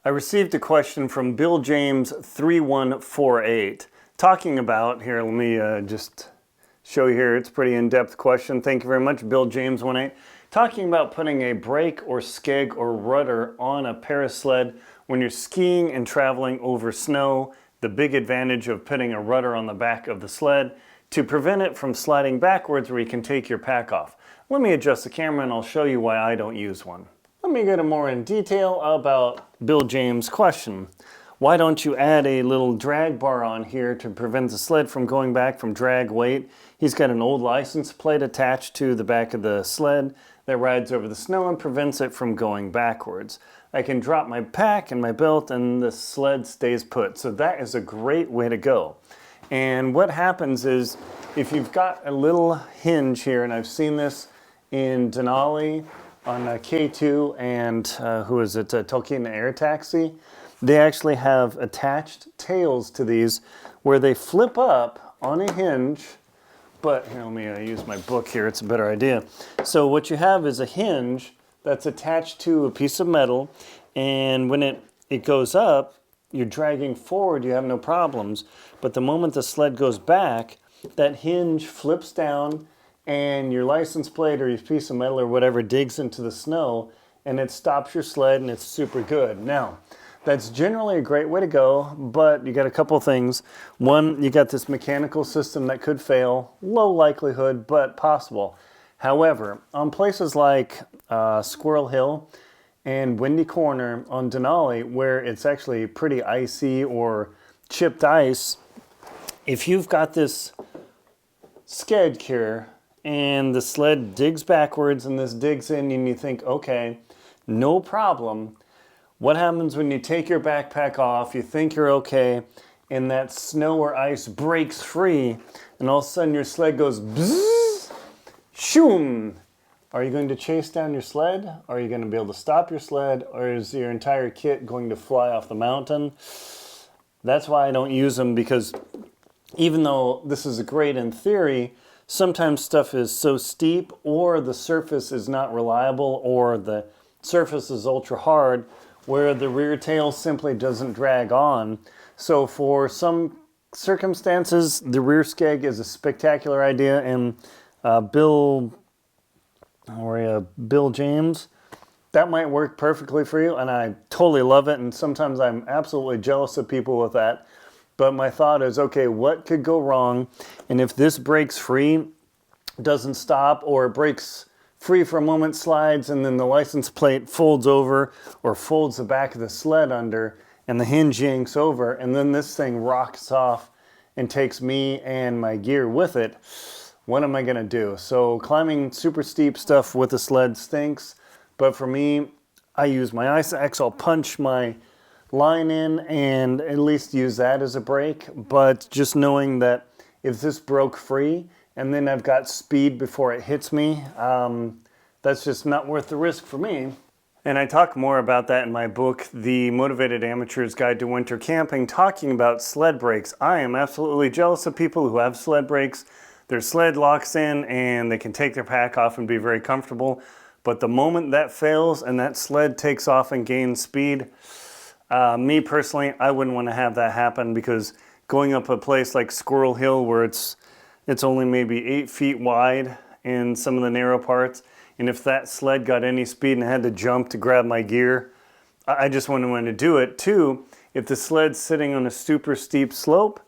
I received a question from Bill James 3148 talking about, here, let me just show you here, it's a pretty in-depth question. Thank you very much, Bill James 18, talking about putting a brake or skeg or rudder on a Paris sled when you're skiing and traveling over snow. The big advantage of putting a rudder on the back of the sled to prevent it from sliding backwards where you can take your pack off. Let me adjust the camera and I'll show you why I don't use one. Let me get more in detail about Bill James' question. Why don't you add a little drag bar on here to prevent the sled from going back from drag weight? He's got an old license plate attached to the back of the sled that rides over the snow and prevents it from going backwards. I can drop my pack and my belt and the sled stays put. So that is a great way to go. And what happens is if you've got a little hinge here, and I've seen this in Denali on K2 and Tolkien Air Taxi, they actually have attached tails to these where they flip up on a hinge. But here, let me use my book here, it's a better idea. So what you have is a hinge that's attached to a piece of metal, and when it goes up, you're dragging forward, you have no problems. But the moment the sled goes back, that hinge flips down and your license plate or your piece of metal or whatever digs into the snow and it stops your sled and it's super good. Now, that's generally a great way to go, but you got a couple things. One, you got this mechanical system that could fail, low likelihood, but possible. However, on places like Squirrel Hill and Windy Corner on Denali, where it's actually pretty icy or chipped ice, if you've got this skeg here and the sled digs backwards and this digs in and you think, okay, no problem. What happens when you take your backpack off, you think you're okay, and that snow or ice breaks free, and all of a sudden your sled goes bzzz, shoom. Are you going to chase down your sled? Are you going to be able to stop your sled? Or is your entire kit going to fly off the mountain? That's why I don't use them, because even though this is great in theory, sometimes stuff is so steep or the surface is not reliable or the surface is ultra hard where the rear tail simply doesn't drag on. So for some circumstances, the rear skeg is a spectacular idea, and Bill James, that might work perfectly for you, and I totally love it, and sometimes I'm absolutely jealous of people with that. But my thought is, okay, what could go wrong? And if this breaks free, doesn't stop, or it breaks free for a moment, slides, and then the license plate folds over or folds the back of the sled under, and the hinge yanks over, and then this thing rocks off and takes me and my gear with it, what am I going to do? So climbing super steep stuff with a sled stinks, but for me, I use my ice axe. I'll punch my line in and at least use that as a brake. But just knowing that if this broke free and then I've got speed before it hits me, that's just not worth the risk for me. And I talk more about that in my book, The Motivated Amateur's Guide to Winter Camping, talking about sled brakes. I am absolutely jealous of people who have sled brakes. Their sled locks in and they can take their pack off and be very comfortable. But the moment that fails and that sled takes off and gains speed, me personally, I wouldn't want to have that happen, because going up a place like Squirrel Hill where it's only maybe 8 feet wide in some of the narrow parts, and if that sled got any speed and I had to jump to grab my gear, I just wouldn't want to do it. Too, if the sled's sitting on a super steep slope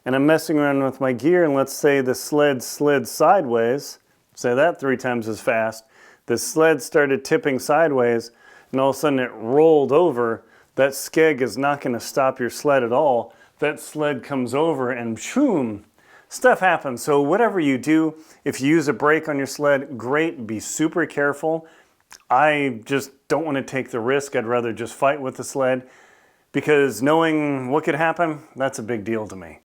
and I'm messing around with my gear, and let's say the sled slid sideways, say that 3 times as fast, the sled started tipping sideways and all of a sudden it rolled over, that skeg is not going to stop your sled at all. That sled comes over and boom, stuff happens. So whatever you do, if you use a brake on your sled, great, be super careful. I just don't want to take the risk. I'd rather just fight with the sled, because knowing what could happen, that's a big deal to me.